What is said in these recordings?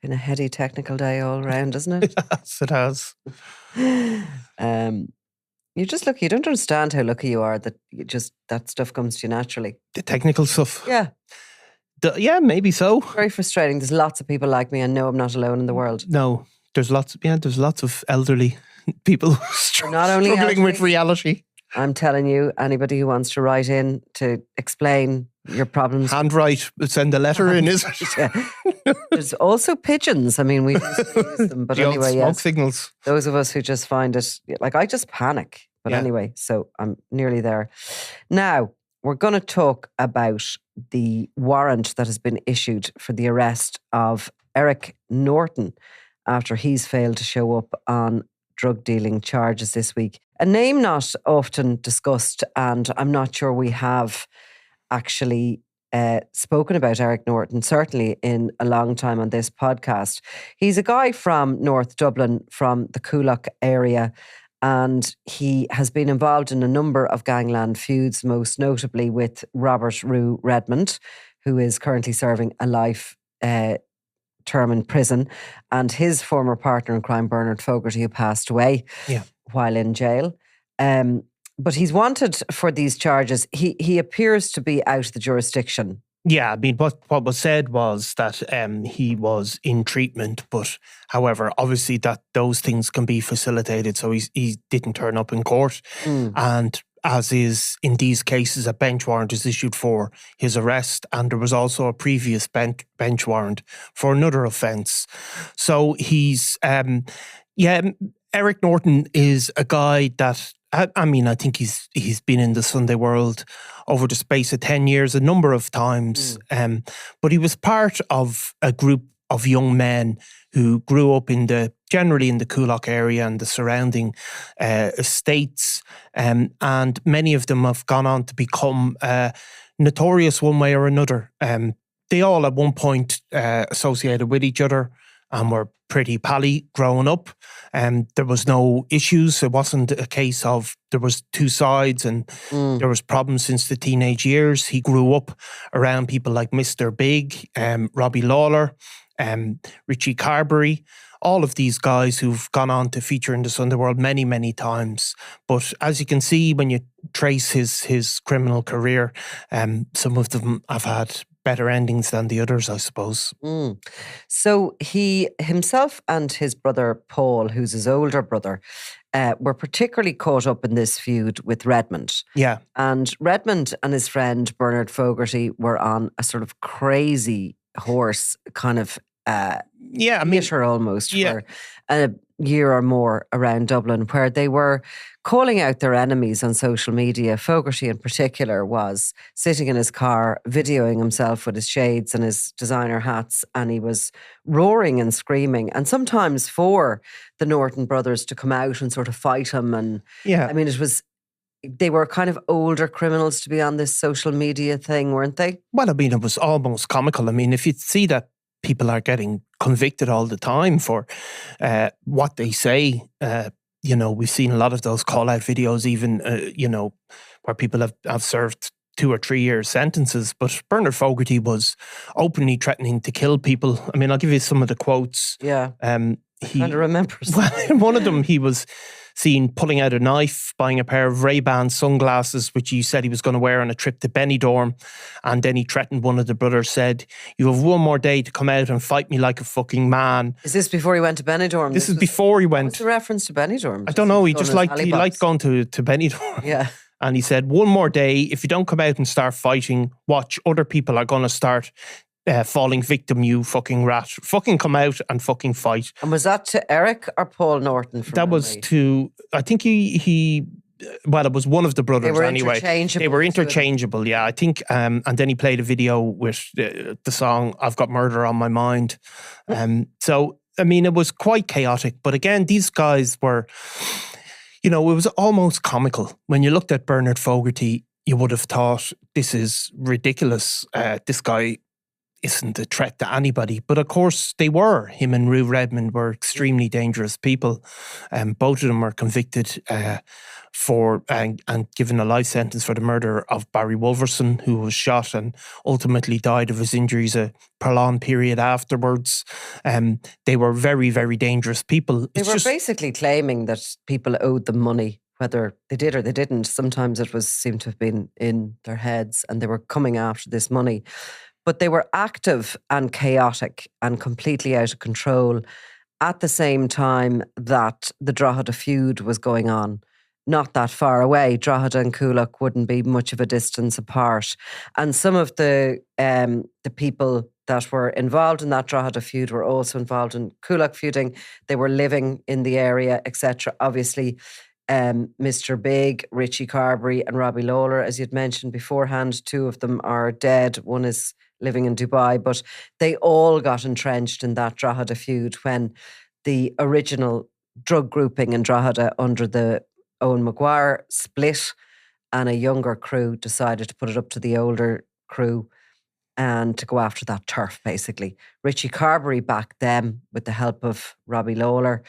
Been a heady technical day all around, isn't it? Yes, it has. You're just lucky. You don't understand how lucky you are that that stuff comes to you naturally. The technical stuff. Yeah. Yeah, maybe so. Very frustrating. There's lots of people like me and know I'm not alone in the world. No, there's lots of elderly people struggling with reality. I'm telling you, anybody who wants to write in to explain your problems. Handwrite, send a letter in, is it? Yeah. There's also pigeons. I mean, we use them. But the anyway, smoke signals. Those of us who just find it, like I just panic. But anyway, so I'm nearly there. Now, we're going to talk about the warrant that has been issued for the arrest of Eric Norton after he's failed to show up on drug dealing charges this week. A name not often discussed, and I'm not sure we have actually spoken about Eric Norton, certainly in a long time on this podcast. He's a guy from North Dublin, from the Coolock area, and he has been involved in a number of gangland feuds, most notably with Robert Roo Redmond, who is currently serving a life term in prison, and his former partner in crime, Bernard Fogarty, who passed away while in jail. But he's wanted for these charges. He appears to be out of the jurisdiction. Yeah, I mean, what was said was that he was in treatment, but however, obviously that those things can be facilitated. So he didn't turn up in court, and as is in these cases, a bench warrant is issued for his arrest, and there was also a previous bench warrant for another offence. So he's Eric Norton is a guy that, I mean, I think he's been in the Sunday world over the space of 10 years a number of times. But he was part of a group of young men who grew up generally in the Coolock area and the surrounding estates. And many of them have gone on to become notorious one way or another. They all at one point associated with each other and were pretty pally growing up. There was no issues. It wasn't a case of there was two sides and there was problems since the teenage years. He grew up around people like Mr. Big, Robbie Lawlor, Richie Carberry, all of these guys who've gone on to feature in the Sunday world many, many times. But as you can see, when you trace his criminal career, some of them have had better endings than the others, I suppose. So he himself and his brother Paul, who's his older brother, were particularly caught up in this feud with Redmond. Yeah. And Redmond and his friend Bernard Fogarty were on a sort of crazy horse kind of theatre almost for a year or more around Dublin, where they were calling out their enemies on social media. Fogarty in particular was sitting in his car, videoing himself with his shades and his designer hats, and he was roaring and screaming, and sometimes for the Norton brothers to come out and sort of fight him. And I mean, they were kind of older criminals to be on this social media thing, weren't they? Well, I mean, it was almost comical. I mean, if you see that people are getting convicted all the time for what they say. We've seen a lot of those call-out videos even, where people have served 2 or 3 year sentences. But Bernard Fogarty was openly threatening to kill people. I mean, I'll give you some of the quotes. Yeah. He kind of remembers. Well, in one of them, he was seen pulling out a knife, buying a pair of Ray-Ban sunglasses, which he said he was going to wear on a trip to Benidorm. And then he threatened one of the brothers, said, "You have one more day to come out and fight me like a fucking man." Is this before he went to Benidorm? This is before he went. What's the reference to Benidorm? I don't know. He liked going to Benidorm. Yeah. And he said, "One more day. If you don't come out and start fighting, watch, other people are going to start falling victim, you fucking rat. Fucking come out and fucking fight." And was that to Eric or Paul Norton? That was to, I think it was one of the brothers anyway. They were interchangeable, yeah. I think, and then he played a video with the song "I've Got Murder on My Mind." So, I mean, it was quite chaotic. But again, these guys were, it was almost comical. When you looked at Bernard Fogarty, you would have thought, this is ridiculous. This guy isn't a threat to anybody. But of course they were. Him and Roo Redmond were extremely dangerous people. Both of them were convicted for and given a life sentence for the murder of Barry Wolverson, who was shot and ultimately died of his injuries a prolonged period afterwards. They were very, very dangerous people. They were basically claiming that people owed them money, whether they did or they didn't. Sometimes it seemed to have been in their heads, and they were coming after this money. But they were active and chaotic and completely out of control at the same time that the Drogheda feud was going on. Not that far away. Drogheda and Coolock wouldn't be much of a distance apart. And some of the people that were involved in that Drogheda feud were also involved in Coolock feuding. They were living in the area, etc. Obviously, Mr. Big, Richie Carberry and Robbie Lawlor, as you'd mentioned beforehand, two of them are dead. One is living in Dubai, but they all got entrenched in that Drogheda feud when the original drug grouping in Drogheda under the Owen Maguire split, and a younger crew decided to put it up to the older crew and to go after that turf, basically. Richie Carberry backed them with the help of Robbie Lawlor,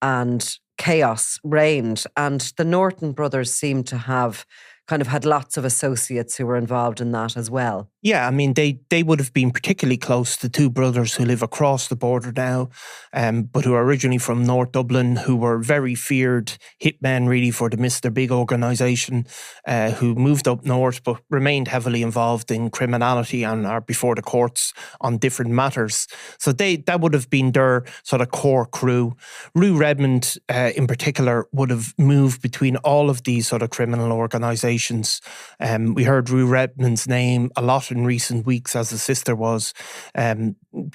and chaos reigned. And the Norton brothers seemed to have kind of had lots of associates who were involved in that as well. Yeah, I mean, they would have been particularly close to two brothers who live across the border now, but who are originally from North Dublin, who were very feared hitmen really for the Mr. Big organisation, who moved up north but remained heavily involved in criminality and are before the courts on different matters. So that would have been their sort of core crew. Roo Redmond in particular would have moved between all of these sort of criminal organisations. We heard Roo Redmond's name a lot in recent weeks, as his sister was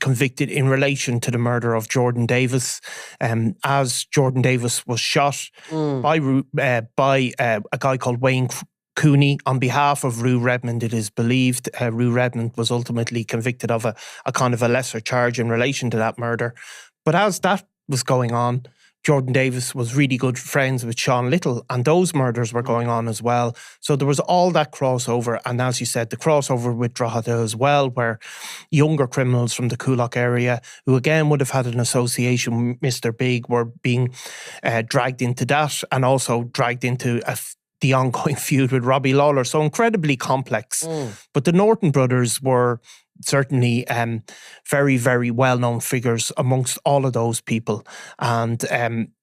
convicted in relation to the murder of Jordan Davis. As Jordan Davis was shot by a guy called Wayne Cooney on behalf of Roo Redmond, it is believed. Roo Redmond was ultimately convicted of a kind of a lesser charge in relation to that murder. But as that was going on, Jordan Davis was really good friends with Sean Little, and those murders were going on as well. So there was all that crossover, and as you said, the crossover with Drogheda as well, where younger criminals from the Coolock area, who again would have had an association with Mr. Big, were being dragged into that, and also dragged into the ongoing feud with Robbie Lawlor. So incredibly complex. But the Norton brothers were certainly very, very well-known figures amongst all of those people. And,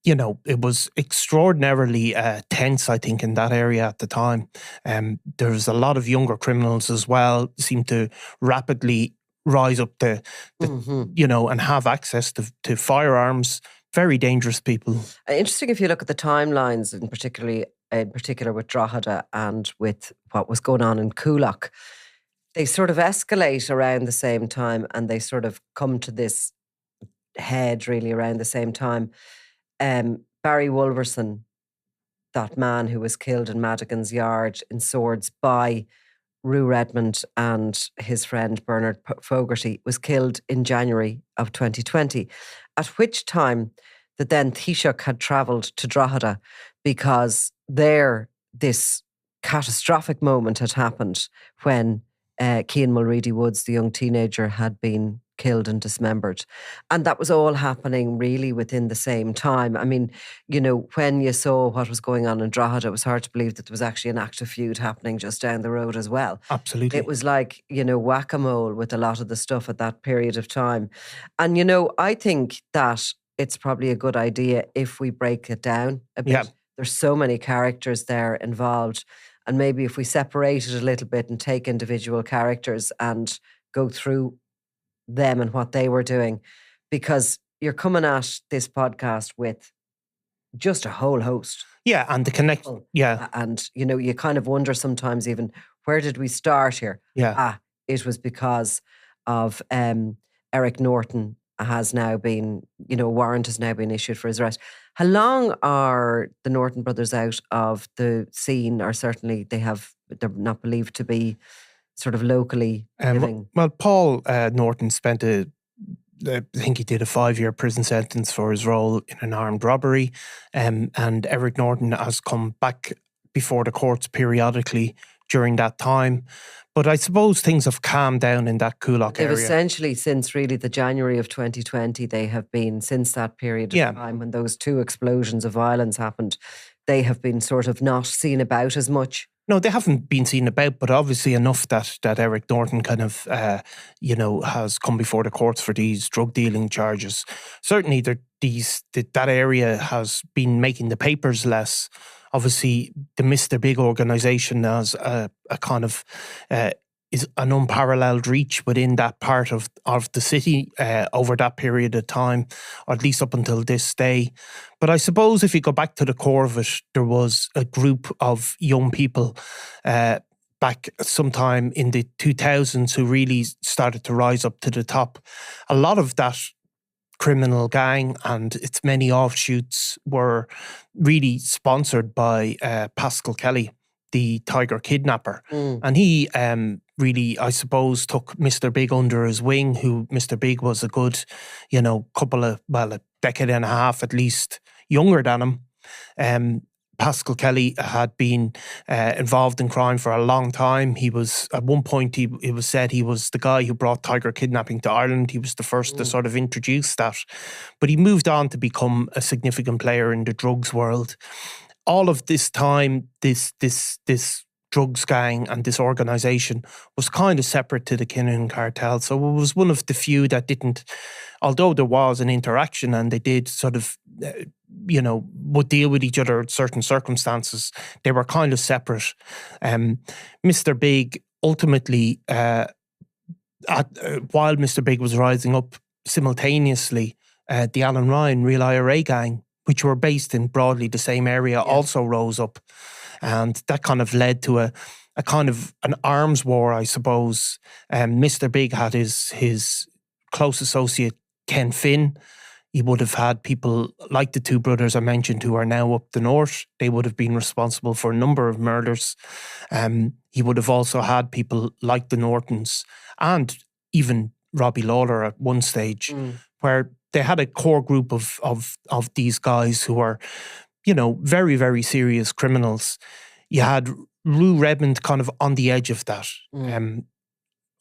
it was extraordinarily tense, I think, in that area at the time. There was a lot of younger criminals as well, seemed to rapidly rise up and have access to firearms. Very dangerous people. Interesting if you look at the timelines, in particular with Drogheda and with what was going on in Coolock. They sort of escalate around the same time, and they sort of come to this head really around the same time. Barry Wolverson, that man who was killed in Madigan's yard in Swords by Roo Redmond and his friend Bernard Fogarty, was killed in January of 2020, at which time the then Taoiseach had travelled to Drogheda because this catastrophic moment had happened when Cian Mulready Woods, the young teenager, had been killed and dismembered. And that was all happening really within the same time. I mean, when you saw what was going on in Drogheda, it was hard to believe that there was actually an active feud happening just down the road as well. Absolutely. It was like, whack-a-mole with a lot of the stuff at that period of time. And, I think that it's probably a good idea if we break it down a bit. Yeah. There's so many characters there involved. And maybe if we separate it a little bit and take individual characters and go through them and what they were doing, because you're coming at this podcast with just a whole host. Yeah, and the connection. Yeah. And, you kind of wonder sometimes even, where did we start here? Yeah. It was because of Eric Norton has now been, a warrant has now been issued for his arrest. How long are the Norton brothers out of the scene? Or certainly they're not believed to be sort of locally living? Well, Paul Norton spent I think he did a 5-year prison sentence for his role in an armed robbery. And Eric Norton has come back before the courts periodically during that time. But I suppose things have calmed down in that Coolock They've area. essentially, since really the January of 2020, they have been, since that period of time when those 2 explosions of violence happened, they have been sort of not seen about as much. No, they haven't been seen about, but obviously enough that Eric Norton kind of, has come before the courts for these drug dealing charges. Certainly, that area has been making the papers less. Obviously, the Mr. Big organisation has a kind of is an unparalleled reach within that part of the city over that period of time, or at least up until this day. But I suppose if you go back to the core of it, there was a group of young people back sometime in the 2000s who really started to rise up to the top. A lot of that criminal gang and its many offshoots were really sponsored by Pascal Kelly, the Tiger kidnapper. And he really, I suppose, took Mr. Big under his wing, who Mr. Big was a good, a decade and a half at least younger than him. Pascal Kelly had been involved in crime for a long time. He was, at one point, it was said he was the guy who brought tiger kidnapping to Ireland. He was the first to sort of introduce that. But he moved on to become a significant player in the drugs world. All of this time, this drugs gang and this organisation was kind of separate to the Kinahan cartel. So it was one of the few that didn't, although there was an interaction and they did sort of, would deal with each other in certain circumstances, they were kind of separate. Mr. Big ultimately, while Mr. Big was rising up simultaneously, the Alan Ryan Real IRA gang, which were based in broadly the same area, also rose up. And that kind of led to a kind of an arms war, I suppose. Mr. Big had his close associate, Ken Finn. He would have had people like the 2 brothers I mentioned who are now up the north. They would have been responsible for a number of murders. He would have also had people like the Nortons and even Robbie Lawlor at one stage, where they had a core group of these guys who are, very, very serious criminals. You had Roo Redmond kind of on the edge of that.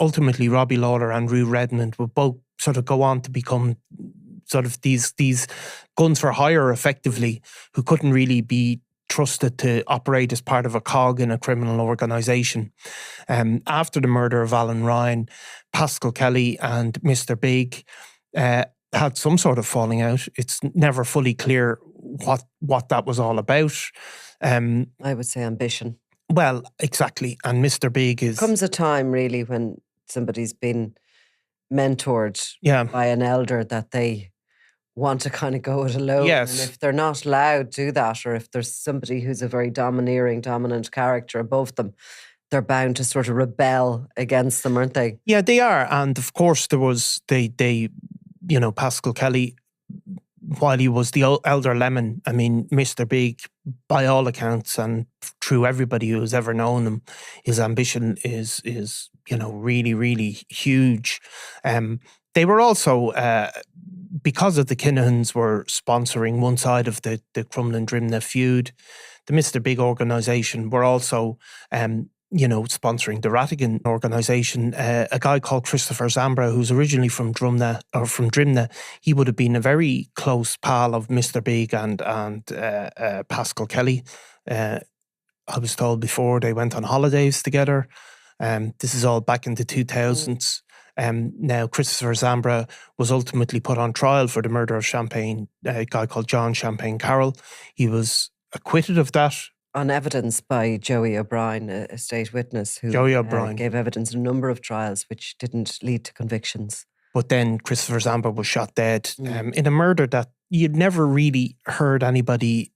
Ultimately, Robbie Lawlor and Roo Redmond would both sort of go on to become sort of these guns for hire, effectively, who couldn't really be trusted to operate as part of a cog in a criminal organisation. After the murder of Alan Ryan, Pascal Kelly and Mr. Big had some sort of falling out. It's never fully clear what that was all about. I would say ambition. Well, exactly. And Mr. Big is... Comes a time, really, when somebody's been mentored by an elder that they want to kind of go it alone. Yes. And if they're not allowed to do that, or if there's somebody who's a very dominant character above them, they're bound to sort of rebel against them, aren't they? Yeah, they are. And of course there was, Pascal Kelly, while he was the elder lemon, I mean, Mr. Big, by all accounts, and through everybody who's ever known him, his ambition is really, really huge. They were also, because of the Kinahans were sponsoring one side of the Crumlin-Drimnagh feud, the Mr. Big organisation were also sponsoring the Rattigan organisation. A guy called Christopher Zambra, who's originally from Drimnagh, he would have been a very close pal of Mr. Big and Pascal Kelly. I was told before they went on holidays together. This is all back in the 2000s. Now, Christopher Zambra was ultimately put on trial for the murder of a guy called John Champagne Carroll. He was acquitted of that. On evidence by Joey O'Brien, a state witness who gave evidence in a number of trials which didn't lead to convictions. But then Christopher Zambra was shot dead in a murder that you'd never really heard anybody,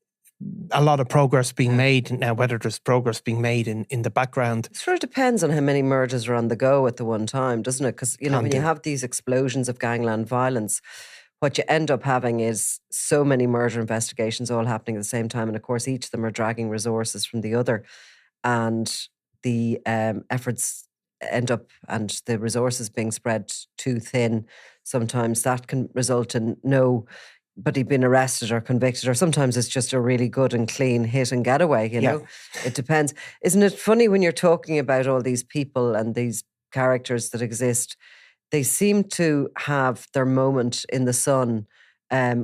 a lot of progress being made. Now, whether there's progress being made in the background. It sort of depends on how many murders are on the go at the one time, doesn't it? Because, when you have these explosions of gangland violence, what you end up having is so many murder investigations all happening at the same time. And of course, each of them are dragging resources from the other. And the efforts end up, and the resources being spread too thin, sometimes that can result in no but he'd been arrested or convicted, or sometimes it's just a really good and clean hit and getaway, you know? It depends. Isn't it funny when you're talking about all these people and these characters that exist, they seem to have their moment in the sun,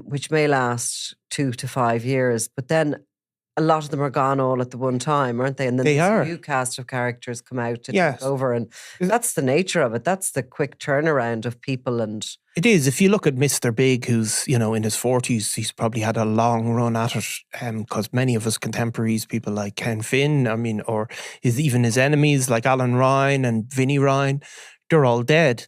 which may last 2 to 5 years, but then a lot of them are gone all at the one time, aren't they? And then this new cast of characters come out to take over. And that's the nature of it. That's the quick turnaround of people. And it is. If you look at Mr. Big, who's, you know, in his 40s, he's probably had a long run at it, because many of his contemporaries, people like Ken Finn, I mean, or even his enemies like Alan Ryan and Vinnie Ryan, they're all dead.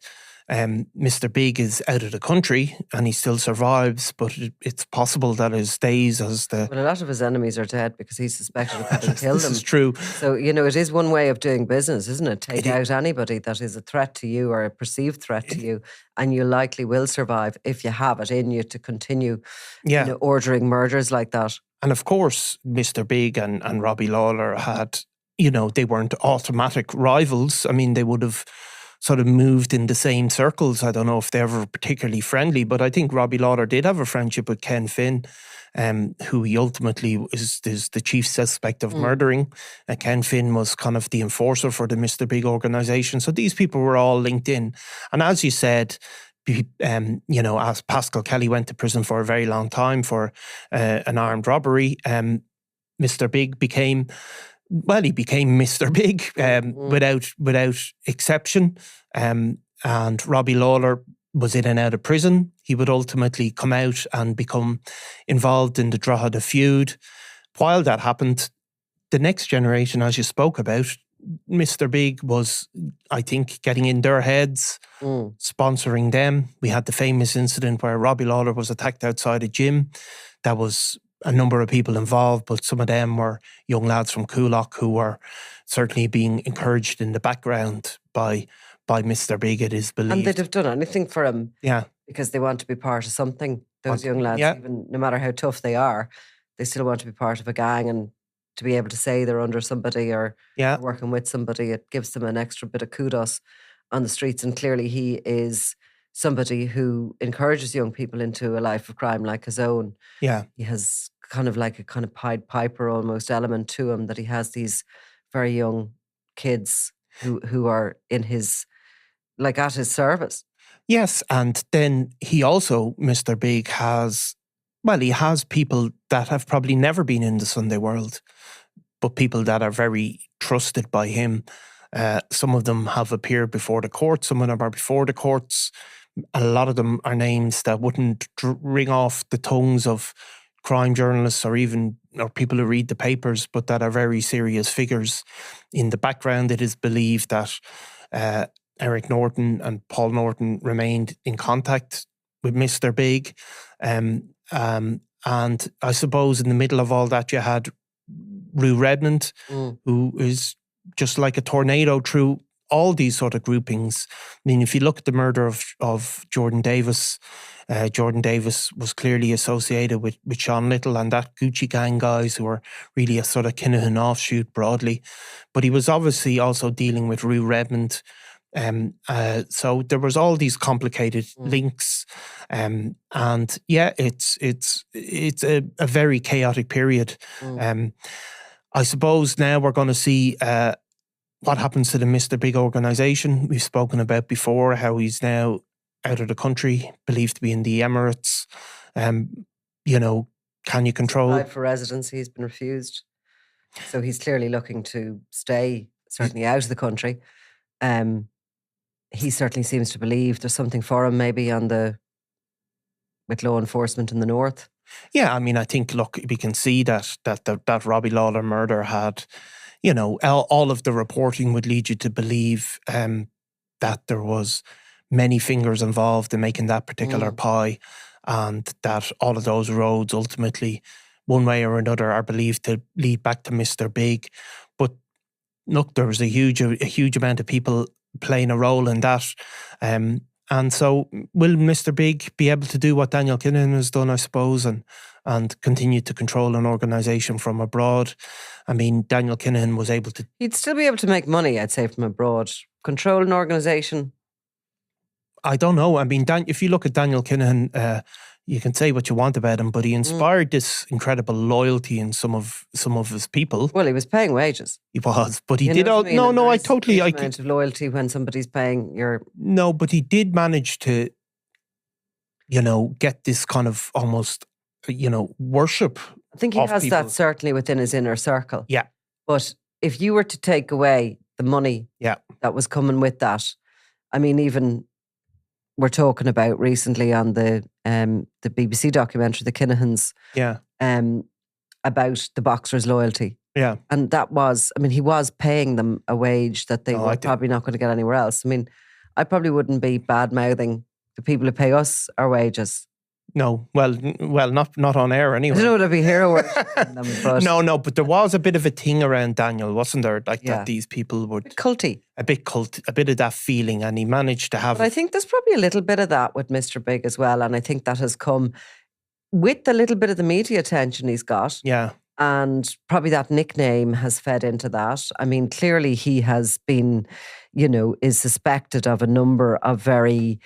Mr. Big is out of the country and he still survives, but it's possible that his days as the... Well, a lot of his enemies are dead because he's suspected of having killed them. This is true. So, you know, it is one way of doing business, isn't it? Take out anybody that is a threat to you or a perceived threat to you, and you likely will survive if you have it in you to continue you know, ordering murders like that. And of course, Mr. Big and Robbie Lawlor had, you know, they weren't automatic rivals. I mean, they would have sort of moved in the same circles. I don't know if they were particularly friendly, but I think Robbie Lawlor did have a friendship with Ken Finn, who he ultimately is the chief suspect of murdering. Ken Finn was kind of the enforcer for the Mr. Big organisation. So these people were all linked in. And as you said, you know, as Pascal Kelly went to prison for a very long time for an armed robbery, Mr. Big became... Well, he became Mr. Big without exception. And Robbie Lawlor was in and out of prison. He would ultimately come out and become involved in the Drogheda feud. While that happened, the next generation, as you spoke about, Mr. Big was, I think, getting in their heads, sponsoring them. We had the famous incident where Robbie Lawlor was attacked outside a gym. That was a number of people involved, but some of them were young lads from Coolock who were certainly being encouraged in the background by Mr. Big, it is believed. And they'd have done anything for him. Yeah. Because they want to be part of something. Those young lads, even no matter how tough they are, they still want to be part of a gang, and to be able to say they're under somebody or working with somebody, it gives them an extra bit of kudos on the streets. And clearly he is somebody who encourages young people into a life of crime like his own. Yeah. He has kind of like a kind of Pied Piper almost element to him, that he has these very young kids who are in his, like at his service. Yes, and then he also, Mr. Big, he has people that have probably never been in the Sunday world, but people that are very trusted by him. Some of them have appeared before the court, some of them are before the courts. A lot of them are names that wouldn't ring off the tongues of crime journalists or people who read the papers, but that are very serious figures. In the background, it is believed that Eric Norton and Paul Norton remained in contact with Mr. Big. And I suppose in the middle of all that, you had Roo Redmond, who is just like a tornado through all these sort of groupings. I mean, if you look at the murder of Jordan Davis, Jordan Davis was clearly associated with Sean Little and that Gucci gang guys who were really a sort of Kinahan offshoot broadly. But he was obviously also dealing with Roo Redmond. So there was all these complicated links. And yeah, it's a very chaotic period. I suppose now we're going to see what happens to the Mr. Big organisation. We've spoken about before how he's now out of the country, believed to be in the Emirates. You know, can you control? Applied for residency, he's been refused. So he's clearly looking to stay, certainly out of the country. He certainly seems to believe there's something for him maybe with law enforcement in the north. Yeah, I mean, I think, look, we can see that Robbie Lawlor murder had, you know, all of the reporting would lead you to believe that there was many fingers involved in making that particular pie, and that all of those roads ultimately, one way or another, are believed to lead back to Mr. Big. But look, there was a huge amount of people playing a role in that. And so will Mr. Big be able to do what Daniel Kinahan has done, I suppose, and continue to control an organisation from abroad? I mean, Daniel Kinahan was able to... He'd still be able to make money, I'd say, from abroad. Control an organisation? I don't know. I mean, if you look at Daniel Kinahan, you can say what you want about him, but he inspired this incredible loyalty in some of his people. Well, he was paying wages. He was, but he You did know all. what I mean? No, I There's a totally. huge amount of loyalty when somebody's paying your. No, but he did manage to, get this kind of almost, worship. I think he has people. that certainly within his inner circle. Yeah. But if you were to take away the money that was coming with that, I mean, even we're talking about recently on the BBC documentary, The Kinahans, about the boxer's loyalty. Yeah. And that was, I mean, he was paying them a wage that they were probably not going to get anywhere else. I mean, I probably wouldn't be bad-mouthing the people who pay us our wages. No, well, not on air anyway. I don't know what I'd be hero worshipping them, but but there was a bit of a thing around Daniel, wasn't there? Like that these people would culty, a bit of that feeling, and he managed to have. But I think there's probably a little bit of that with Mr. Big as well, and I think that has come with the little bit of the media attention he's got. Yeah. And probably that nickname has fed into that. I mean, clearly he has been, is suspected of a number of very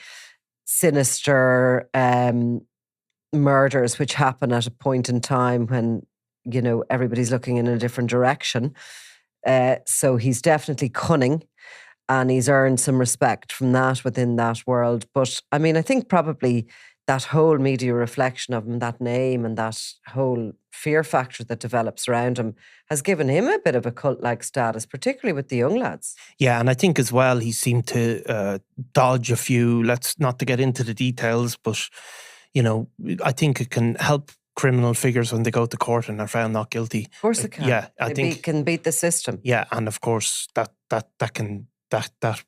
sinister murders which happen at a point in time when, everybody's looking in a different direction. So he's definitely cunning, and he's earned some respect from that within that world. But I mean, I think probably that whole media reflection of him, that name and that whole fear factor that develops around him has given him a bit of a cult-like status, particularly with the young lads. Yeah, and I think as well he seemed to dodge a few, not to get into the details, but, I think it can help criminal figures when they go to court and are found not guilty. Of course it can. Yeah, I think it can beat the system. Yeah, and of course that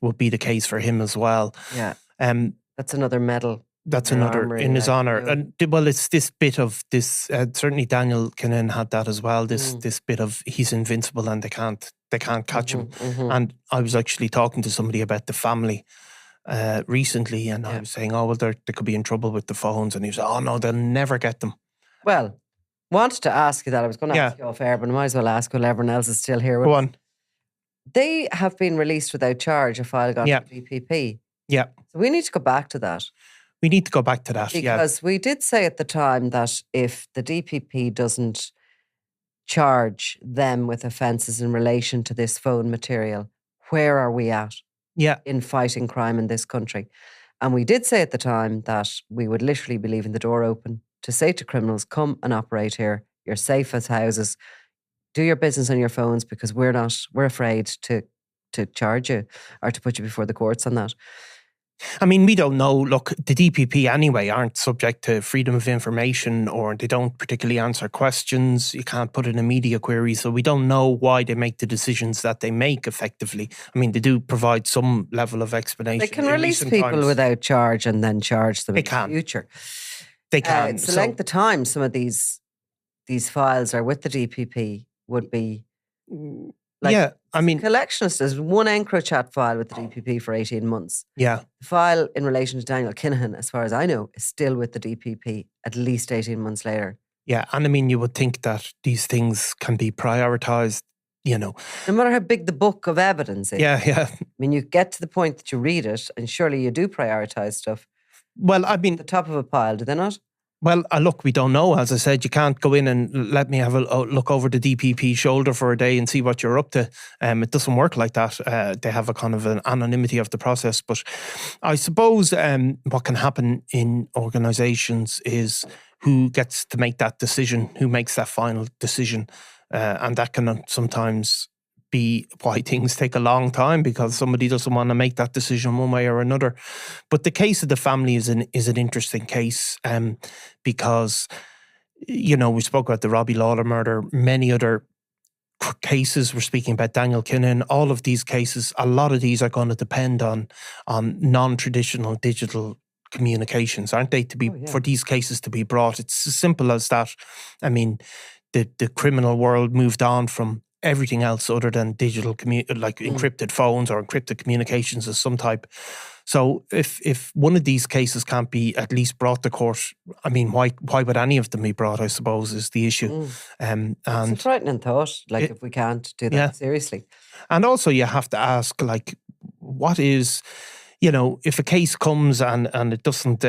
would be the case for him as well. Yeah, that's another medal. That's another in his honour. And well, it's this bit of this. Certainly, Daniel Kinnan had that as well. This bit of he's invincible and they can't catch him. Mm-hmm. And I was actually talking to somebody about the family recently, and I was saying, "Oh, well, they could be in trouble with the phones," and he was, "Oh no, they'll never get them." Well, wanted to ask you that. I was going to ask you off air, but I might as well ask while everyone else is still here. Go on. They have been released without charge. A file gone to DPP. Yeah. So we need to go back to that. We need to go back to that, because we did say at the time that if the DPP doesn't charge them with offences in relation to this phone material, where are we at in fighting crime in this country? And we did say at the time that we would literally be leaving the door open to say to criminals, come and operate here. You're safe as houses. Do your business on your phones, because we're afraid to charge you or to put you before the courts on that. I mean, we don't know. Look, the DPP anyway aren't subject to freedom of information, or they don't particularly answer questions. You can't put in a media query, so we don't know why they make the decisions that they make effectively. I mean, they do provide some level of explanation. They can release people without charge and then charge them in the future. They can. It's the length of time some of these files are with the DPP would be... I mean, collectionist, there's one EncroChat file with the DPP for 18 months. Yeah. The file in relation to Daniel Kinahan, as far as I know, is still with the DPP at least 18 months later. Yeah, and I mean, you would think that these things can be prioritised, No matter how big the book of evidence is. Yeah. I mean, you get to the point that you read it, and surely you do prioritise stuff. Well, I mean... At the top of a pile, do they not? Well, look, we don't know. As I said, you can't go in and let me have a look over the DPP shoulder for a day and see what you're up to. It doesn't work like that. They have a kind of an anonymity of the process. But I suppose what can happen in organisations is who gets to make that decision, who makes that final decision. And that can sometimes be why things take a long time, because somebody doesn't want to make that decision one way or another. But the case of the family is an interesting case because, we spoke about the Robbie Lawlor murder, many other cases. We're speaking about Daniel Kinnan. All of these cases, a lot of these are going to depend on non-traditional digital communications, aren't they? For these cases to be brought. It's as simple as that. I mean, the criminal world moved on from everything else other than digital encrypted phones or encrypted communications of some type. So if one of these cases can't be at least brought to court, I mean, why would any of them be brought, I suppose, is the issue. And it's a frightening thought, if we can't do that seriously. And also you have to ask, what is, if a case comes and it doesn't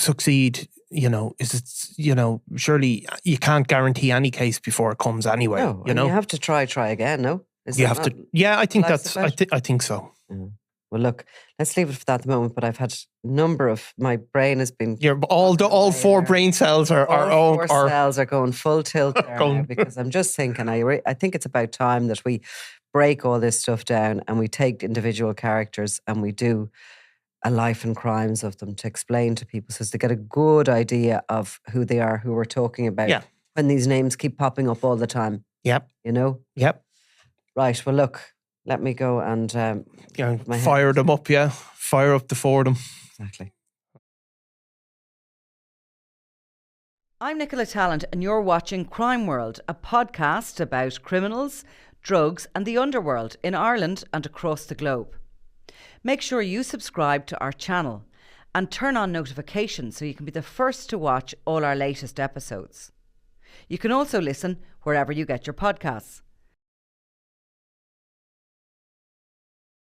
succeed, is it, surely you can't guarantee any case before it comes anyway. No, you have to try again, no? You have to. Yeah, I think that's. I think so. Yeah. Well, look, let's leave it for that at the moment. But I've had a number of my brain has been. All four brain cells are cells are going full tilt there now, because I'm just thinking. I think it's about time that we break all this stuff down and we take individual characters and we do a life and crimes of them to explain to people, so as to get a good idea of who they are, who we're talking about. Yeah. When these names keep popping up all the time. Yep. Yep. Right. Well, look. Let me go and fire them up, yeah. Fire up the four of them. Exactly. I'm Nicola Tallant and you're watching Crime World, a podcast about criminals, drugs and the underworld in Ireland and across the globe. Make sure you subscribe to our channel and turn on notifications so you can be the first to watch all our latest episodes. You can also listen wherever you get your podcasts.